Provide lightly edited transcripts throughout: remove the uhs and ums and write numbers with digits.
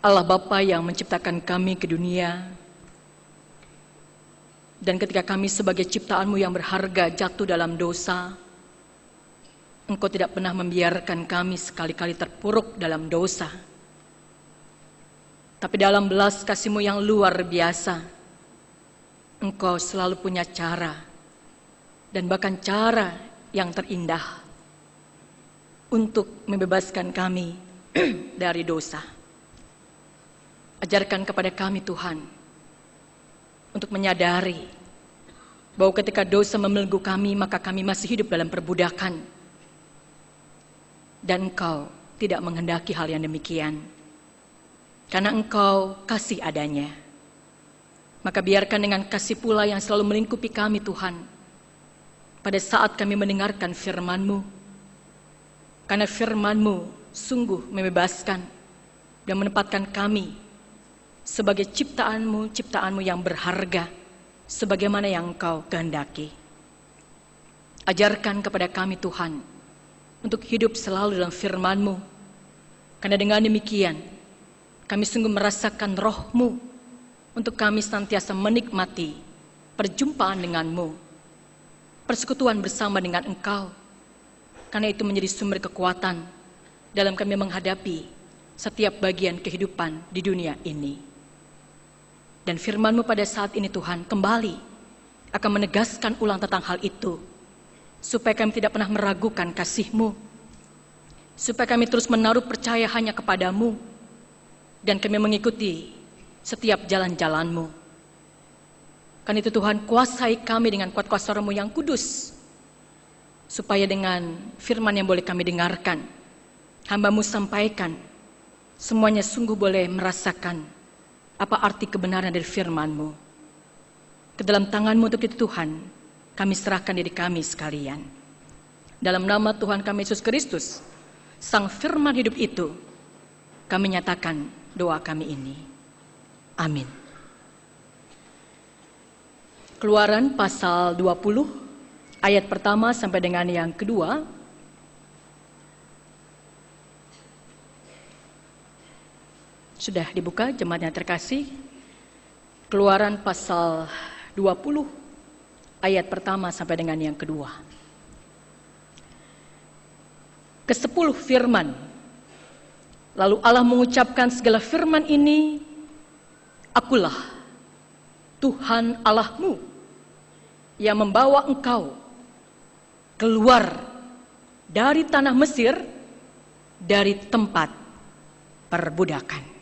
Allah Bapa yang menciptakan kami ke dunia, dan ketika kami sebagai ciptaan-Mu yang berharga jatuh dalam dosa, Engkau tidak pernah membiarkan kami sekali-kali terpuruk dalam dosa. Tapi dalam belas kasih-Mu yang luar biasa, Engkau selalu punya cara, dan bahkan cara yang terindah untuk membebaskan kami dari dosa. Ajarkan kepada kami Tuhan untuk menyadari bahwa ketika dosa membelenggu kami, maka kami masih hidup dalam perbudakan, dan Engkau tidak menghendaki hal yang demikian. Karena Engkau kasih adanya, maka biarkan dengan kasih pula yang selalu melingkupi kami Tuhan, pada saat kami mendengarkan firman-Mu, karena firman-Mu sungguh membebaskan dan menempatkan kami sebagai ciptaan-Mu, ciptaan-Mu yang berharga, sebagaimana yang Engkau kehendaki. Ajarkan kepada kami Tuhan, untuk hidup selalu dalam firman-Mu, karena dengan demikian, kami sungguh merasakan roh-Mu, untuk kami senantiasa menikmati perjumpaan dengan-Mu, persekutuan bersama dengan Engkau, karena itu menjadi sumber kekuatan dalam kami menghadapi setiap bagian kehidupan di dunia ini. Dan firman-Mu pada saat ini Tuhan kembali akan menegaskan ulang tentang hal itu, supaya kami tidak pernah meragukan kasih-Mu, supaya kami terus menaruh percaya hanya kepada-Mu, dan kami mengikuti setiap jalan-jalan-Mu. Karena itu Tuhan, kuasai kami dengan kuat kuasa Roh-Mu yang kudus, supaya dengan firman yang boleh kami dengarkan, hamba-Mu sampaikan, semuanya sungguh boleh merasakan apa arti kebenaran dari firman-Mu. Ke dalam tangan-Mu untuk itu Tuhan, kami serahkan diri kami sekalian. Dalam nama Tuhan kami Yesus Kristus, Sang Firman hidup itu, kami nyatakan doa kami ini. Amin. Keluaran pasal 20, ayat pertama sampai dengan yang kedua. Sudah dibuka jemaat yang terkasih. Keluaran pasal 20, ayat pertama sampai dengan yang kedua. Ke-10 firman. Lalu Allah mengucapkan segala firman ini, Akulah Tuhan Allahmu yang membawa engkau keluar dari tanah Mesir, dari tempat perbudakan.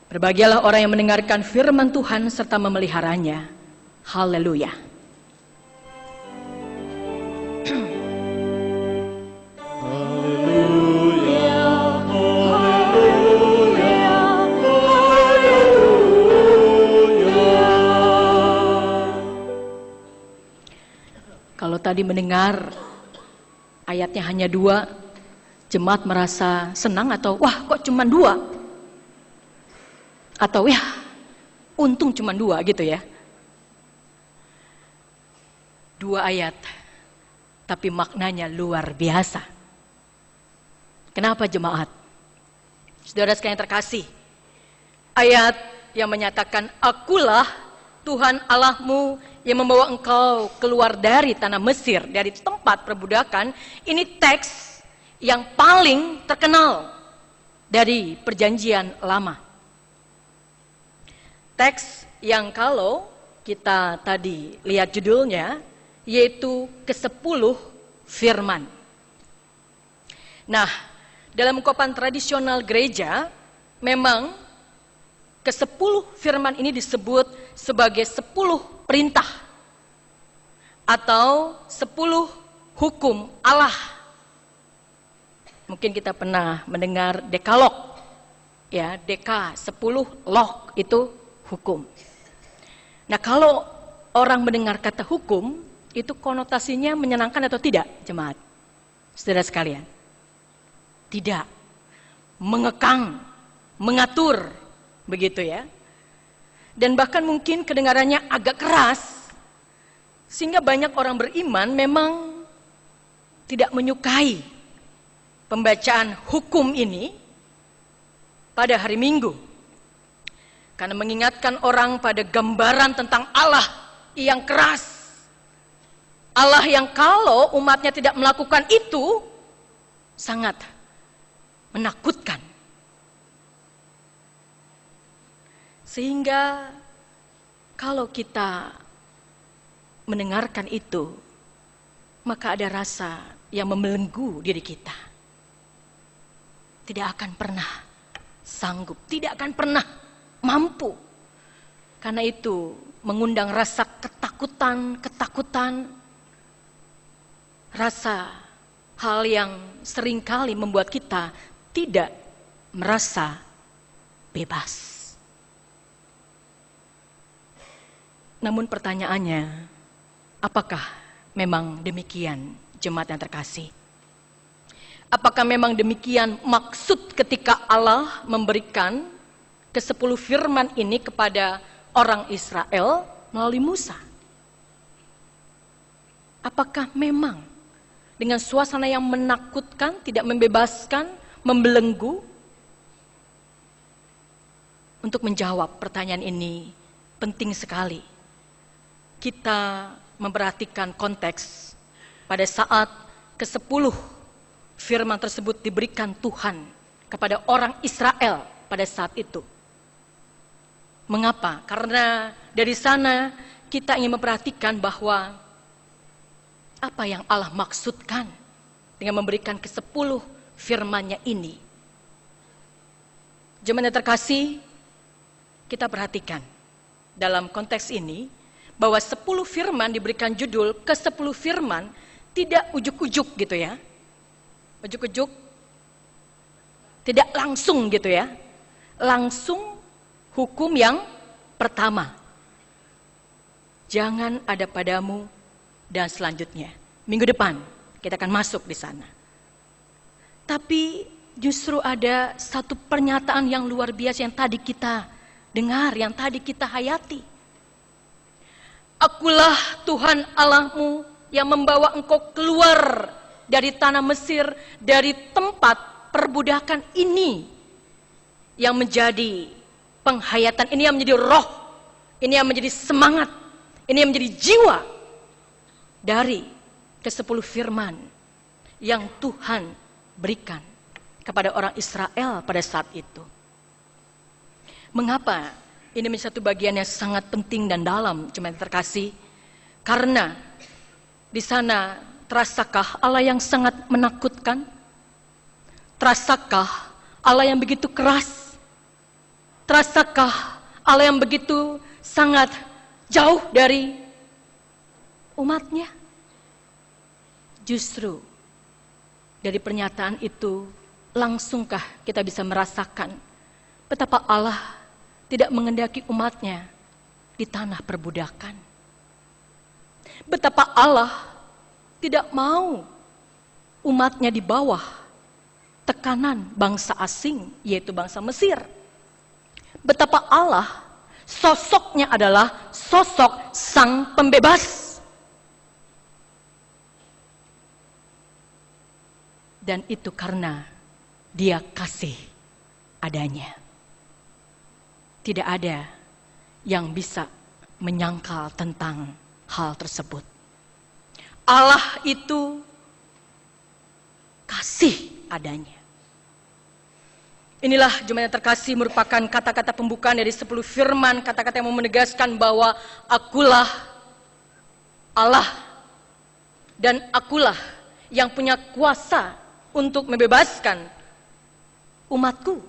Berbahagialah orang yang mendengarkan firman Tuhan serta memeliharanya. Haleluya. Kalau tadi mendengar ayatnya hanya 2, jemaat merasa senang atau wah kok cuma 2? Atau ya untung cuma 2 gitu ya. 2 ayat, tapi maknanya luar biasa. Kenapa jemaat? Saudara sekalian terkasih, ayat yang menyatakan Akulah Tuhan Allahmu yang membawa engkau keluar dari tanah Mesir, dari tempat perbudakan, ini teks yang paling terkenal dari perjanjian lama. Teks yang kalau kita tadi lihat judulnya, yaitu ke-10 firman. Nah, dalam ungkapan tradisional gereja, memang ke-10 firman ini disebut sebagai 10 perintah atau 10 hukum Allah. Mungkin kita pernah mendengar dekalog, ya, deka 10 log itu hukum. Nah, kalau orang mendengar kata hukum, itu konotasinya menyenangkan atau tidak, jemaat? Saudara sekalian, tidak. Mengekang, mengatur, begitu ya. Dan bahkan mungkin kedengarannya agak keras, sehingga banyak orang beriman memang tidak menyukai pembacaan hukum ini. pada hari Minggu. Karena mengingatkan orang pada gambaran tentang Allah yang keras. Allah yang kalau umatnya tidak melakukan itu, sangat menakutkan. Sehingga kalau kita mendengarkan itu, maka ada rasa yang membelenggu diri kita. Tidak akan pernah sanggup, tidak akan pernah mampu. Karena itu mengundang rasa ketakutan, rasa hal yang seringkali membuat kita tidak merasa bebas. Namun pertanyaannya, apakah memang demikian jemaat yang terkasih? Apakah memang demikian maksud ketika Allah memberikan ke-10 firman ini kepada orang Israel melalui Musa? Apakah memang dengan suasana yang menakutkan, tidak membebaskan, membelenggu? Untuk menjawab pertanyaan ini penting sekali kita memperhatikan konteks pada saat ke-10 firman tersebut diberikan Tuhan kepada orang Israel pada saat itu. Mengapa? Karena dari sana kita ingin memperhatikan bahwa apa yang Allah maksudkan dengan memberikan ke-10 firman-Nya ini. Jemaat yang terkasih, kita perhatikan dalam konteks ini bahwa 10 firman diberikan judul ke-10 firman, tidak ujuk-ujuk gitu ya. Ujuk-ujuk, tidak langsung gitu ya. Langsung hukum yang pertama. Jangan ada padamu dan selanjutnya. Minggu depan kita akan masuk di sana. Tapi justru ada satu pernyataan yang luar biasa yang tadi kita dengar, yang tadi kita hayati. Akulah Tuhan Allahmu yang membawa engkau keluar dari tanah Mesir, dari tempat perbudakan ini, yang menjadi penghayatan, ini yang menjadi roh, ini yang menjadi semangat, ini yang menjadi jiwa dari ke-10 firman yang Tuhan berikan kepada orang Israel pada saat itu. Mengapa ini menjadi satu bagian yang sangat penting dan dalam, jemaat terkasih? Karena di sana terasakah Allah yang sangat menakutkan? Terasakah Allah yang begitu keras? Terasakah Allah yang begitu sangat jauh dari umatnya? Justru dari pernyataan itu, langsungkah kita bisa merasakan betapa Allah tidak mengendaki umatnya di tanah perbudakan? Betapa Allah tidak mau umatnya di bawah tekanan bangsa asing, yaitu bangsa Mesir. Betapa Allah sosoknya adalah sosok sang pembebas. Dan itu karena Dia kasih adanya. Tidak ada yang bisa menyangkal tentang hal tersebut. Allah itu kasih adanya. Inilah jemaat yang terkasih merupakan kata-kata pembukaan dari 10 firman, kata-kata yang mau menegaskan bahwa akulah Allah dan akulah yang punya kuasa untuk membebaskan umatku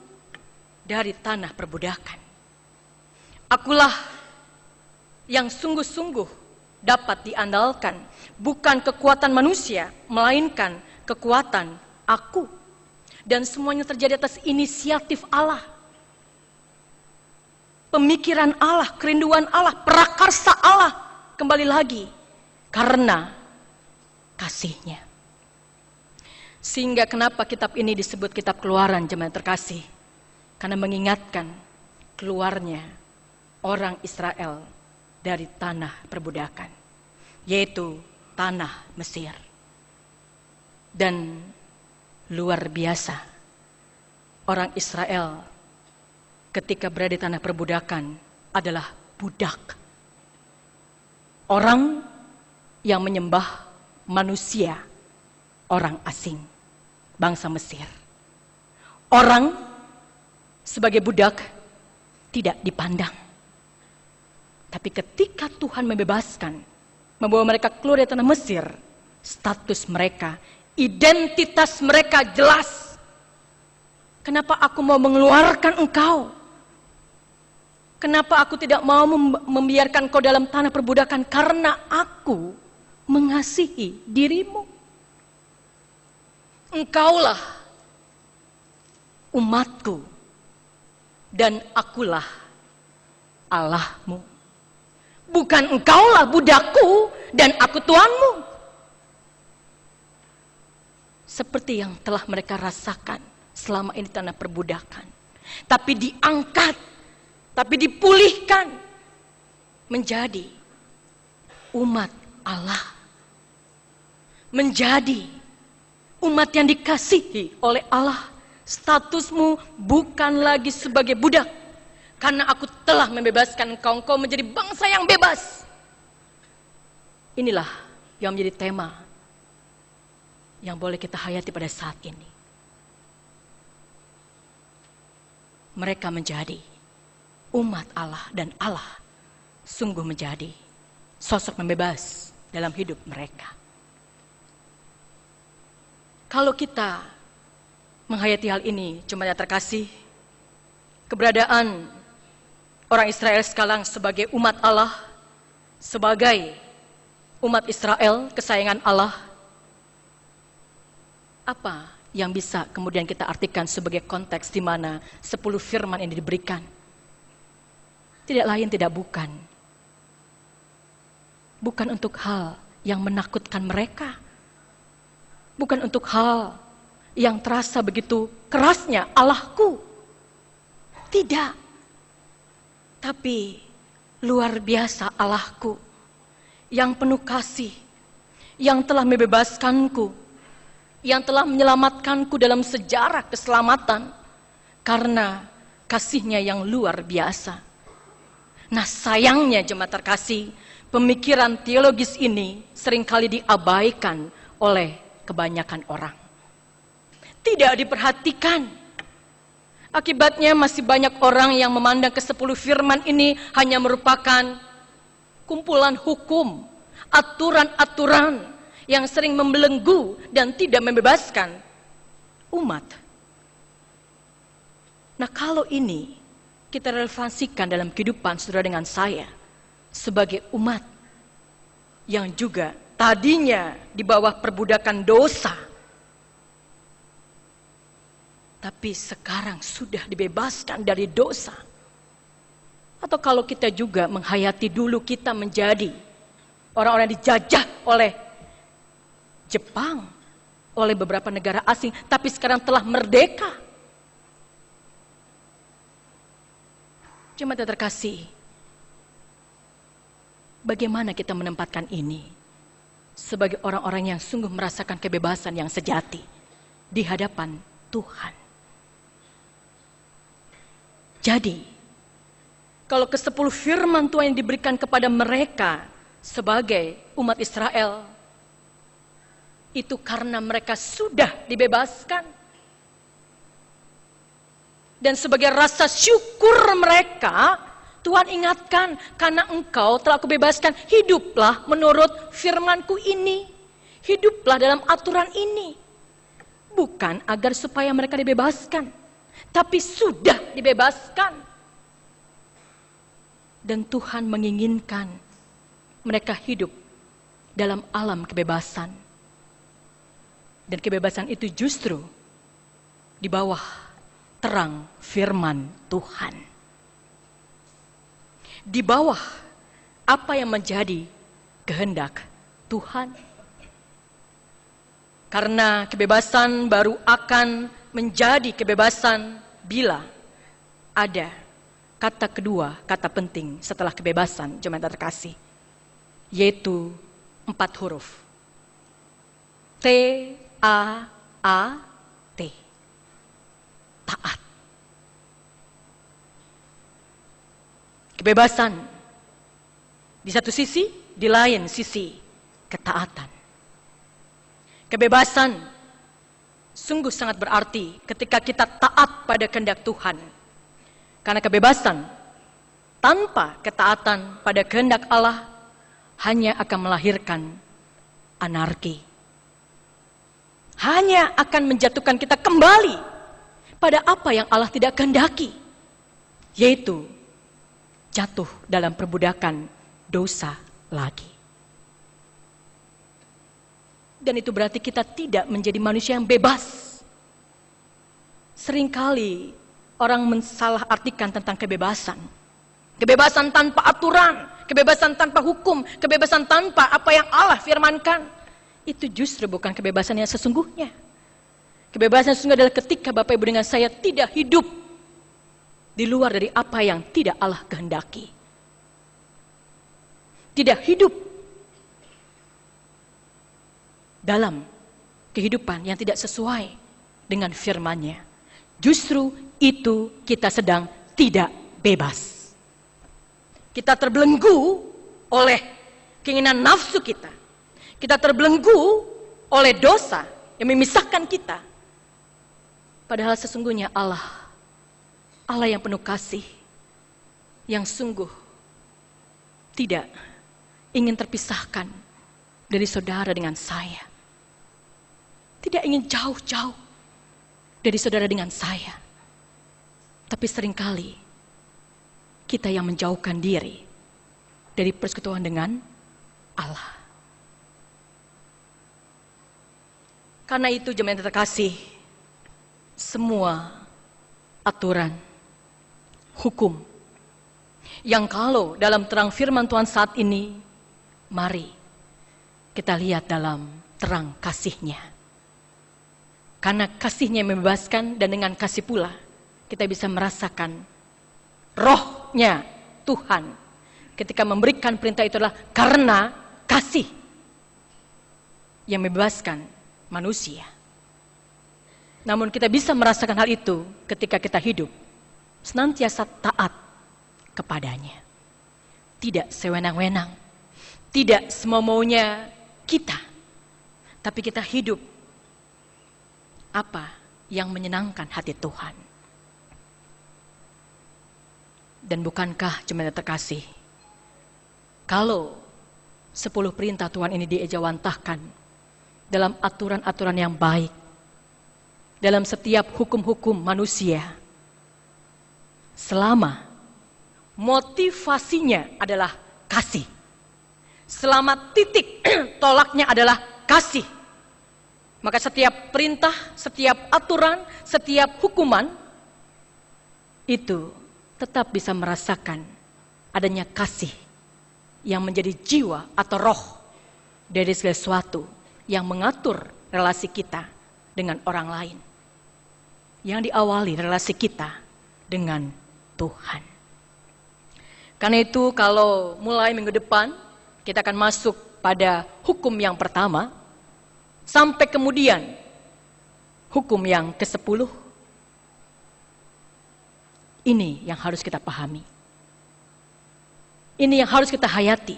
dari tanah perbudakan. Akulah yang sungguh-sungguh dapat diandalkan, bukan kekuatan manusia, melainkan kekuatan aku. Dan semuanya terjadi atas inisiatif Allah. Pemikiran Allah, kerinduan Allah, prakarsa Allah. Kembali lagi, karena kasih-Nya. Sehingga kenapa kitab ini disebut kitab Keluaran, jemaat terkasih? Karena mengingatkan keluarnya orang Israel dari tanah perbudakan, yaitu tanah Mesir. Dan luar biasa, orang Israel ketika berada di tanah perbudakan adalah budak. Orang yang menyembah manusia, orang asing, bangsa Mesir. Orang sebagai budak tidak dipandang. Tapi ketika Tuhan membebaskan, membawa mereka keluar dari tanah Mesir, status mereka, identitas mereka jelas. Kenapa aku mau mengeluarkan engkau? Kenapa aku tidak mau membiarkan kau dalam tanah perbudakan? Karena aku mengasihi dirimu. Engkaulah umatku dan akulah Allahmu. Bukan engkaulah budakku dan aku tuanmu. Seperti yang telah mereka rasakan selama ini tanah perbudakan. Tapi diangkat, tapi dipulihkan menjadi umat Allah. Menjadi umat yang dikasihi oleh Allah. Statusmu bukan lagi sebagai budak. Karena aku telah membebaskan engkau menjadi bangsa yang bebas. Inilah yang menjadi tema yang boleh kita hayati pada saat ini. Mereka menjadi umat Allah dan Allah sungguh menjadi sosok membebas dalam hidup mereka. Kalau kita menghayati hal ini, jemaat terkasih, keberadaan orang Israel sekarang sebagai umat Allah, sebagai umat Israel kesayangan Allah, apa yang bisa kemudian kita artikan sebagai konteks di mana 10 firman ini diberikan? Tidak lain tidak bukan. Bukan untuk hal yang menakutkan mereka. Bukan untuk hal yang terasa begitu kerasnya Allahku. Tidak. Tapi luar biasa Allahku yang penuh kasih, yang telah membebaskanku, yang telah menyelamatkanku dalam sejarah keselamatan karena kasihnya yang luar biasa. Nah, sayangnya jemaat terkasih, pemikiran teologis ini seringkali diabaikan oleh kebanyakan orang. Tidak diperhatikan. Akibatnya masih banyak orang yang memandang ke-10 firman ini hanya merupakan kumpulan hukum, aturan-aturan yang sering membelenggu dan tidak membebaskan umat. Nah, kalau ini kita relevansikan dalam kehidupan saudara dengan saya sebagai umat yang juga tadinya di bawah perbudakan dosa, tapi sekarang sudah dibebaskan dari dosa. Atau kalau kita juga menghayati dulu kita menjadi orang-orang yang dijajah oleh Jepang, oleh beberapa negara asing, tapi sekarang telah merdeka. Jemaat terkasih, bagaimana kita menempatkan ini sebagai orang-orang yang sungguh merasakan kebebasan yang sejati di hadapan Tuhan? Jadi, kalau ke-10 firman Tuhan yang diberikan kepada mereka sebagai umat Israel, itu karena mereka sudah dibebaskan. Dan sebagai rasa syukur mereka, Tuhan ingatkan, karena engkau telah kubebaskan, hiduplah menurut firmanku ini. Hiduplah dalam aturan ini. Bukan agar supaya mereka dibebaskan, tapi sudah dibebaskan. Dan Tuhan menginginkan mereka hidup dalam alam kebebasan. Dan kebebasan itu justru di bawah terang firman Tuhan. Di bawah apa yang menjadi kehendak Tuhan. Karena kebebasan baru akan menjadi kebebasan bila ada kata kedua, kata penting setelah kebebasan, jemaat terkasih, yaitu 4 huruf. T-A-A-T. Taat. kebebasan di satu sisi, di lain sisi ketaatan. Kebebasan sungguh sangat berarti ketika kita taat pada kehendak Tuhan. Karena kebebasan tanpa ketaatan pada kehendak Allah hanya akan melahirkan anarki. Hanya akan menjatuhkan kita kembali pada apa yang Allah tidak kehendaki, yaitu jatuh dalam perbudakan dosa lagi. Dan itu berarti kita tidak menjadi manusia yang bebas. Seringkali orang mensalahartikan tentang kebebasan. Kebebasan tanpa aturan, kebebasan tanpa hukum, kebebasan tanpa apa yang Allah firmankan. Itu justru bukan kebebasan yang sesungguhnya. Kebebasan yang sesungguhnya adalah ketika Bapak Ibu dengan saya tidak hidup di luar dari apa yang tidak Allah kehendaki. Tidak hidup dalam kehidupan yang tidak sesuai dengan firman-Nya. Justru itu kita sedang tidak bebas. Kita terbelenggu oleh keinginan nafsu kita. Kita terbelenggu oleh dosa yang memisahkan kita. Padahal sesungguhnya Allah yang penuh kasih, yang sungguh tidak ingin terpisahkan dari saudara dengan saya. Tidak ingin jauh-jauh dari saudara dengan saya. Tapi seringkali kita yang menjauhkan diri dari persekutuan dengan Allah. Karena itu jemaat yang terkasih, semua aturan, hukum, yang kalau dalam terang firman Tuhan saat ini, mari kita lihat dalam terang kasih-Nya. Karena kasih-Nya yang membebaskan, dan dengan kasih pula kita bisa merasakan rohnya Tuhan. Ketika memberikan perintah itu adalah karena kasih yang membebaskan manusia. Namun kita bisa merasakan hal itu ketika kita hidup senantiasa taat kepadanya. Tidak sewenang-wenang, tidak semau-maunya kita, tapi kita hidup apa yang menyenangkan hati Tuhan. Dan bukankah jemaat terkasih, kalau 10 perintah Tuhan ini diejawantahkan dalam aturan-aturan yang baik, dalam setiap hukum-hukum manusia, selama motivasinya adalah kasih, selama titik tolaknya adalah kasih, maka setiap perintah, setiap aturan, setiap hukuman itu tetap bisa merasakan adanya kasih yang menjadi jiwa atau roh dari segala sesuatu yang mengatur relasi kita dengan orang lain, yang diawali relasi kita dengan Tuhan. Karena itu kalau mulai minggu depan kita akan masuk pada hukum yang pertama, sampai kemudian hukum yang ke-10, ini yang harus kita pahami. Ini yang harus kita hayati,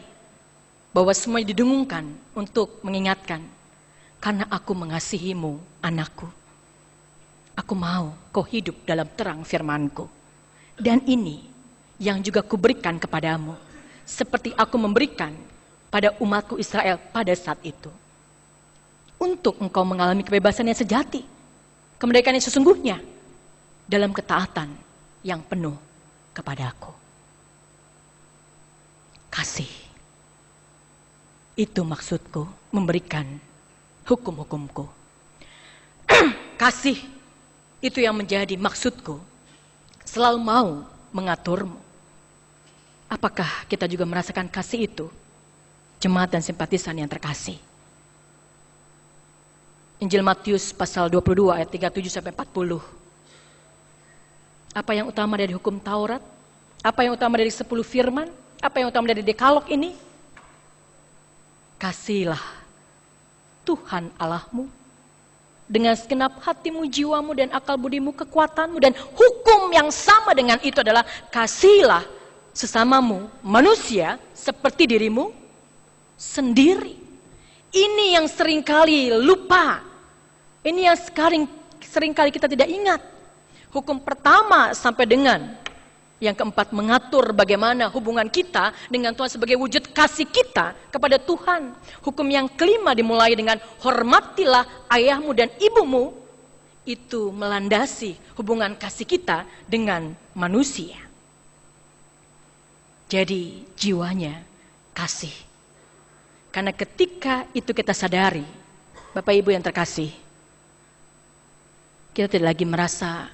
bahwa semuanya didengungkan untuk mengingatkan, karena aku mengasihimu anakku, aku mau kau hidup dalam terang firman-Ku. Dan ini yang juga kuberikan kepadamu, seperti aku memberikan pada umatku Israel pada saat itu. Untuk engkau mengalami kebebasan yang sejati, kemerdekaan yang sesungguhnya, dalam ketaatan yang penuh kepadaku. Kasih, itu maksudku memberikan hukum-hukumku. Kasih, itu yang menjadi maksudku selalu mau mengaturmu. Apakah kita juga merasakan kasih itu, jemaat dan simpatisan yang terkasih? Injil Matius pasal 22 ayat 37-40. Apa yang utama dari hukum Taurat? Apa yang utama dari 10 firman? Apa yang utama dari dekalog ini? Kasihilah Tuhan Allahmu dengan segenap hatimu, jiwamu, dan akal budimu, kekuatanmu. Dan hukum yang sama dengan itu adalah kasihilah sesamamu manusia seperti dirimu sendiri. Ini yang seringkali lupa. Ini yang seringkali kita tidak ingat. Hukum pertama sampai dengan yang keempat mengatur bagaimana hubungan kita dengan Tuhan sebagai wujud kasih kita kepada Tuhan. Hukum yang kelima dimulai dengan hormatilah ayahmu dan ibumu. Itu melandasi hubungan kasih kita dengan manusia. Jadi jiwanya kasih. Karena ketika itu kita sadari, Bapak Ibu yang terkasih, kita tidak lagi merasa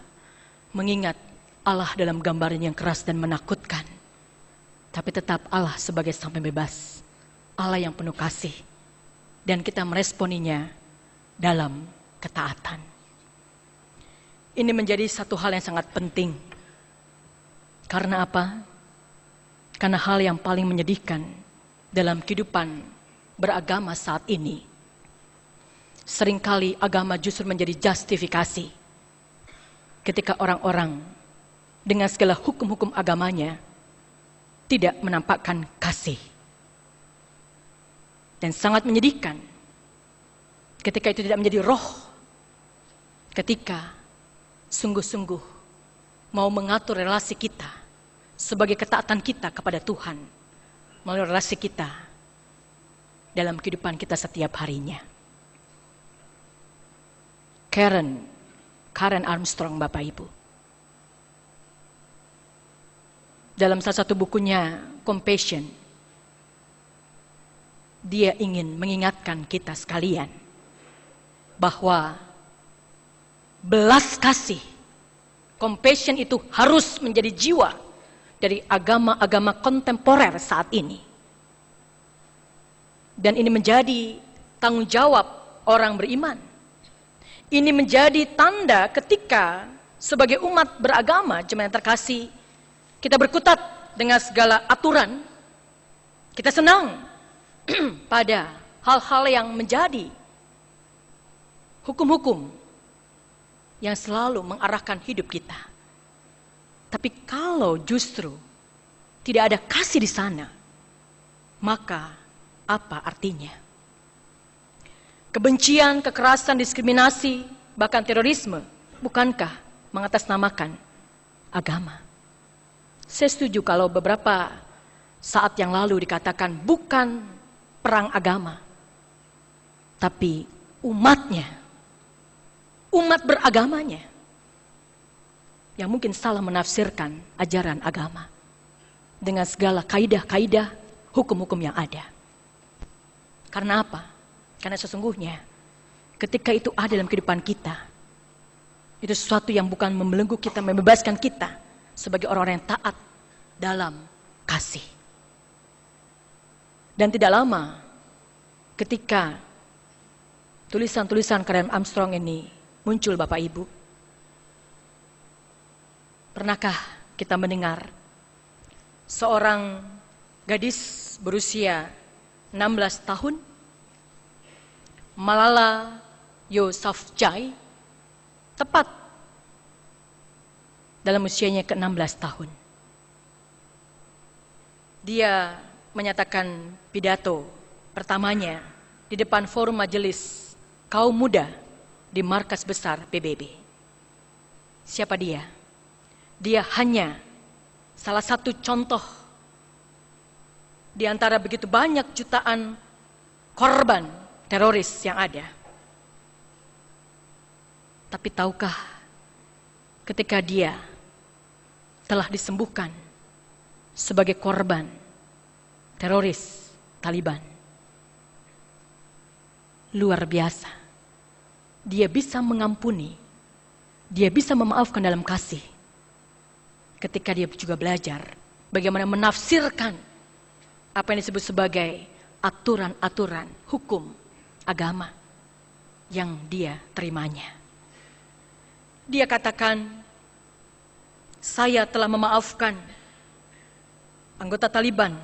mengingat Allah dalam gambaran yang keras dan menakutkan. Tapi tetap Allah sebagai Sang Pembebas, Allah yang penuh kasih. Dan kita meresponinya dalam ketaatan. Ini menjadi satu hal yang sangat penting. Karena apa? Karena hal yang paling menyedihkan dalam kehidupan beragama saat ini, seringkali agama justru menjadi justifikasi ketika orang-orang dengan segala hukum-hukum agamanya tidak menampakkan kasih. Dan sangat menyedihkan ketika itu tidak menjadi roh, ketika sungguh-sungguh mau mengatur relasi kita sebagai ketaatan kita kepada Tuhan melalui relasi kita dalam kehidupan kita setiap harinya. Karen Armstrong, Bapak Ibu, dalam salah satu bukunya Compassion, dia ingin mengingatkan kita sekalian bahwa belas kasih, compassion itu harus menjadi jiwa dari agama-agama kontemporer saat ini. Dan ini menjadi tanggung jawab orang beriman. Ini menjadi tanda ketika sebagai umat beragama, jemaat yang terkasih, kita berkutat dengan segala aturan. Kita senang pada hal-hal yang menjadi hukum-hukum yang selalu mengarahkan hidup kita. Tapi kalau justru tidak ada kasih di sana, maka apa artinya? Kebencian, kekerasan, diskriminasi, bahkan terorisme, bukankah mengatasnamakan agama? Saya setuju kalau beberapa saat yang lalu dikatakan bukan perang agama, tapi umatnya, umat beragamanya, yang mungkin salah menafsirkan ajaran agama dengan segala kaidah-kaidah hukum-hukum yang ada. Karena apa? Karena sesungguhnya ketika itu ada dalam kehidupan kita, itu sesuatu yang bukan membelenggu kita, membebaskan kita sebagai orang-orang yang taat dalam kasih. Dan tidak lama ketika tulisan-tulisan Karen Armstrong ini muncul, Bapak Ibu, pernahkah kita mendengar seorang gadis berusia 16 tahun, Malala Yousafzai, tepat dalam usianya ke-16 tahun. Dia menyatakan pidato pertamanya di depan forum majelis kaum muda di markas besar PBB. Siapa dia? Dia hanya salah satu contoh di antara begitu banyak jutaan korban teroris yang ada. Tapi tahukah ketika dia telah disembuhkan sebagai korban teroris Taliban, luar biasa, dia bisa mengampuni, dia bisa memaafkan dalam kasih. Ketika dia juga belajar bagaimana menafsirkan apa yang disebut sebagai aturan-aturan hukum agama yang dia terimanya. Dia katakan, saya telah memaafkan anggota Taliban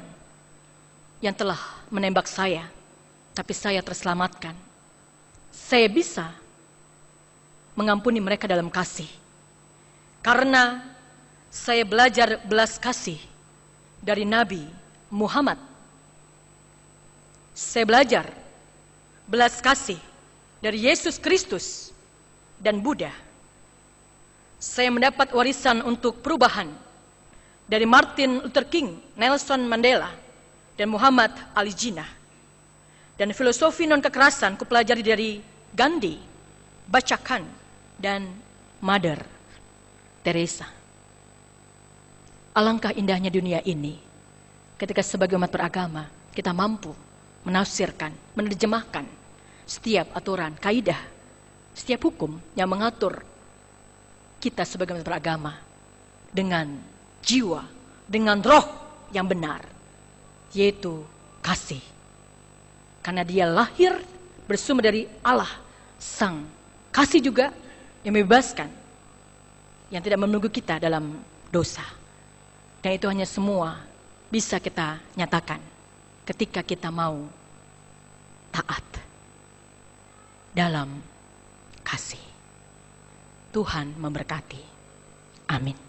yang telah menembak saya, tapi saya terselamatkan. Saya bisa mengampuni mereka dalam kasih, karena saya belajar belas kasih dari Nabi Muhammad. Saya belajar belas kasih dari Yesus Kristus dan Buddha. Saya mendapat warisan untuk perubahan dari Martin Luther King, Nelson Mandela, dan Muhammad Ali Jinnah. Dan filosofi non-kekerasan kupelajari dari Gandhi, Bacakan, dan Mother Teresa. Alangkah indahnya dunia ini ketika sebagai umat beragama kita mampu menafsirkan, menerjemahkan setiap aturan, kaidah, setiap hukum yang mengatur kita sebagai umat beragama dengan jiwa, dengan roh yang benar, yaitu kasih. Karena dia lahir bersumber dari Allah, Sang Kasih juga yang membebaskan, yang tidak menunggu kita dalam dosa. Dan itu hanya semua bisa kita nyatakan ketika kita mau taat dalam kasih. Tuhan memberkati. Amin.